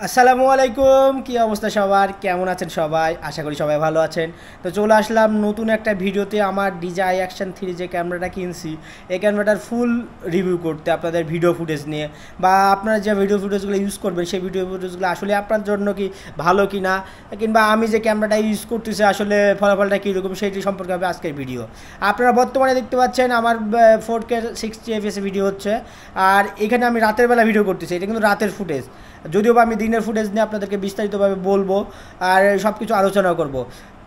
আসসালামু আলাইকুম, কি অবস্থা সবার? কেমন আছেন সবাই? আশা করি সবাই ভালো আছেন। তো চলে আসলাম নতুন একটা ভিডিওতে। আমার DJI Action 3 যে ক্যামেরাটা কিনছি, এই ক্যামেরাটার ফুল রিভিউ করতে আপনাদের ভিডিও ফুটেজ নিয়ে, বা আপনারা যে ভিডিও ফুটেজগুলো ইউজ করবেন সেই ভিডিও ফুটেজগুলো আসলে আপনার জন্য কি ভালো কি না, কিংবা আমি যে ক্যামেরাটা ইউজ করতেছি আসলে ফলাফলটা কীরকম সেইটি সম্পর্কে হবে আজকের ভিডিও। আপনারা বর্তমানে দেখতে পাচ্ছেন আমার 4K 60 fps ভিডিও হচ্ছে, আর এখানে আমি রাতের বেলা ভিডিও করতেছি। এটা কিন্তু রাতের ফুটেজ, যদিও বা আমি দিনের ফুটেজ নিয়ে আপনাদেরকে বিস্তারিতভাবে বলবো আর সব কিছু আলোচনা করব।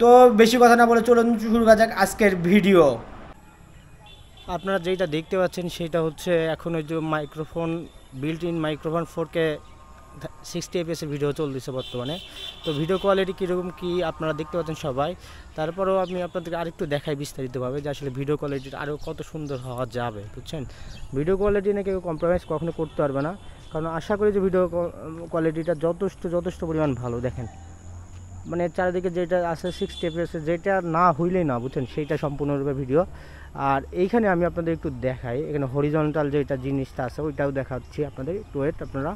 তো বেশি কথা না বলে চলুন শুরু করা যাক আজকের ভিডিও। আপনারা যেটা দেখতে পাচ্ছেন সেটা হচ্ছে এখন ওই যে microphone, built in microphone 4K 60 fps video চলতেছে বর্তমানে। তো ভিডিও কোয়ালিটি কীরকম কী আপনারা দেখতে পাচ্ছেন সবাই। তারপরেও আমি আপনাদেরকে আরেকটু দেখাই বিস্তারিতভাবে যে আসলে ভিডিও কোয়ালিটিটা আরও কত সুন্দর হওয়া যাবে, বুঝছেন। ভিডিও কোয়ালিটি নিয়ে কেউ কম্প্রোমাইজ কখনো করতে পারবে না, কারণ আশা করি যে ভিডিও কোয়ালিটিটা যথেষ্ট পরিমাণ ভালো। দেখেন মানে চারিদিকে যেটা আছে 60 fps, যেটা না হইলেই না, বুঝছেন, সেইটা সম্পূর্ণরূপে ভিডিও। আর এইখানে আমি আপনাদের একটু দেখাই, এখানে হরিজন্টাল যেটা জিনিসটা আছে ওইটাও দেখাচ্ছি আপনাদের, একটু ওয়েট। আপনারা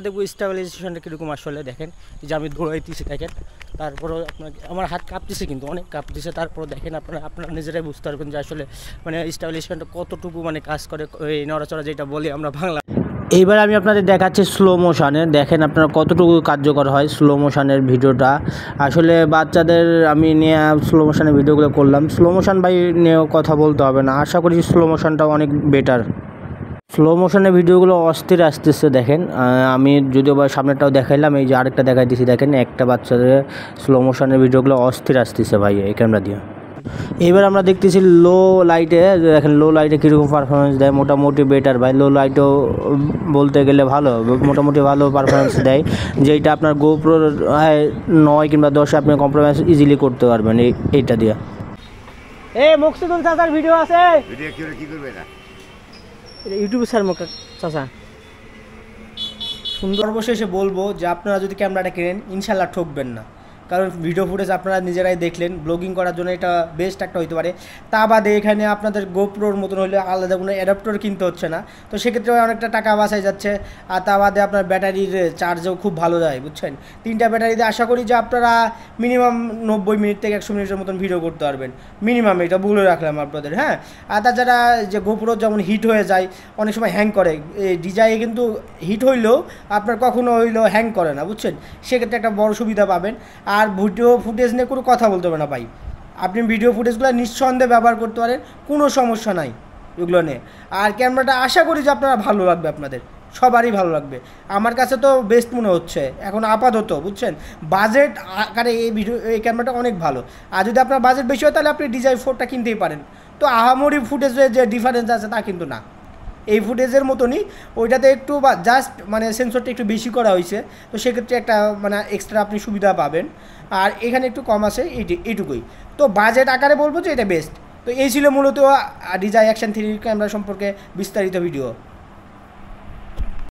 দেখবো স্টেবিলাইজেশনটা কীরকম আসলে। দেখেন এই যে আমি দৌড়াইতেছি, দেখেন, তারপরেও আপনাকে আমার হাত কাঁপতেছে, কিন্তু অনেক কাঁপতেছে। তারপরে দেখেন আপনারা নিজেরাই বুঝতে পারবেন যে আসলে মানে স্টেবিলাইজেশনটা কতটুকু মানে কাজ করে, এই নড়াচড়া যেটা বলি আমরা বাংলা। এইবার আমি আপনাদের দেখাচ্ছি স্লো মোশনে। দেখেন আপনারা কতটুকু কার্যকর হয় স্লো মোশনের ভিডিওটা। আসলে বাচ্চাদের আমি নিয়ে স্লো মোশনের ভিডিওগুলো করলাম। স্লো মোশন ভাই নিয়েও কথা বলতে হবে না, আশা করি স্লো মোশনটাও অনেক বেটার। স্লো মোশনের ভিডিওগুলো অস্থির আসতেছে। দেখেন আমি যদিও বা সামনেটাও দেখাইলাম, এই যে আরেকটা দেখাই দিয়েছি, দেখেন একটা বাচ্চাদের স্লো মোশনের ভিডিওগুলো অস্থির আসতেছে ভাই এই ক্যামেরা দিয়ে। এবার আমরা দেখতেছি লো লাইটে, দেখেন লো লাইটে কীরকম পারফরমেন্স দেয়। মোটামুটি বেটার ভাই, লো লাইটও বলতে গেলে ভালো, মোটামুটি ভালো পারফরমেন্স দেয়, যেটা আপনার গোপ্রো 9 কিংবা 10 আপনি কম্প্রোমাইজ ইজিলি করতে পারবেন এইটা দিয়ে। মকসুদুল চাচার ভিডিও আছে, ভিডিও কি করবে না ইউটিউবে স্যার চাচা সুন্দর। অবশেষে বলবো যে আপনারা যদি ক্যামেরাটা কেনেন ইনশাল্লাহ ঠকবেন না, কারণ ভিডিও ফুটেজ আপনারা নিজেরাই দেখলেন, ব্লগিং করার জন্য এটা বেস্ট একটা হইতে পারে। তা বাদে এখানে আপনাদের গোপ্রোর মতন হলে আলাদা কোনো অ্যাডাপ্টার কিনতে হচ্ছে না, তো সেক্ষেত্রে অনেকটা টাকা বাঁচাই যাচ্ছে। আর তা বাদে আপনার ব্যাটারির চার্জও খুব ভালো যায়, বুঝছেন। 3টা ব্যাটারিতে আশা করি যে আপনারা মিনিমাম 90 মিনিট থেকে 100 মিনিটের মতন ভিডিও করতে পারবেন, মিনিমাম। এটা বলে রাখলাম আপনাদের, হ্যাঁ। আর তাছাড়া যে গোপ্রো যেমন হিট হয়ে যায়, অনেক সময় হ্যাং করে, এই DJI কিন্তু হিট হইলেও আপনার কখনো হইলেও হ্যাং করে না, বুঝছেন। সেক্ষেত্রে একটা বড় সুবিধা পাবেন। আর ভিডিও ফুটেজ নিয়ে কোনো কথা বলতে হবে না ভাই, আপনি ভিডিও ফুটেজগুলো নিঃসন্দেহে ব্যবহার করতে পারেন, কোনো সমস্যা নাই এগুলো নিয়ে। আর ক্যামেরাটা আশা করি যে আপনারা ভালো লাগবে, আপনাদের সবারই ভালো লাগবে। আমার কাছে তো বেস্ট মনে হচ্ছে এখন আপাতত, বুঝছেন। বাজেট আকারে এই ক্যামেরাটা অনেক ভালো। আর যদি আপনার বাজেট বেশি হয় তাহলে আপনি DJI 4টা কিনতেই পারেন। তো আহামরি ফুটেজের যে ডিফারেন্স আছে তা কিন্তু না, এই ফুটেজের মতনই। ওইটাতে একটু বা জাস্ট মানে সেন্সরটা একটু বেশি করা হয়েছে, তো সেক্ষেত্রে একটা মানে এক্সট্রা আপনি সুবিধা পাবেন। আর এখানে একটু কম আছে, এইটুকুই। তো বাজেট আকারে বলবো যে এটা বেস্ট। তো এই ছিল মূলত DJI Action 3 ক্যামেরা সম্পর্কে বিস্তারিত ভিডিও।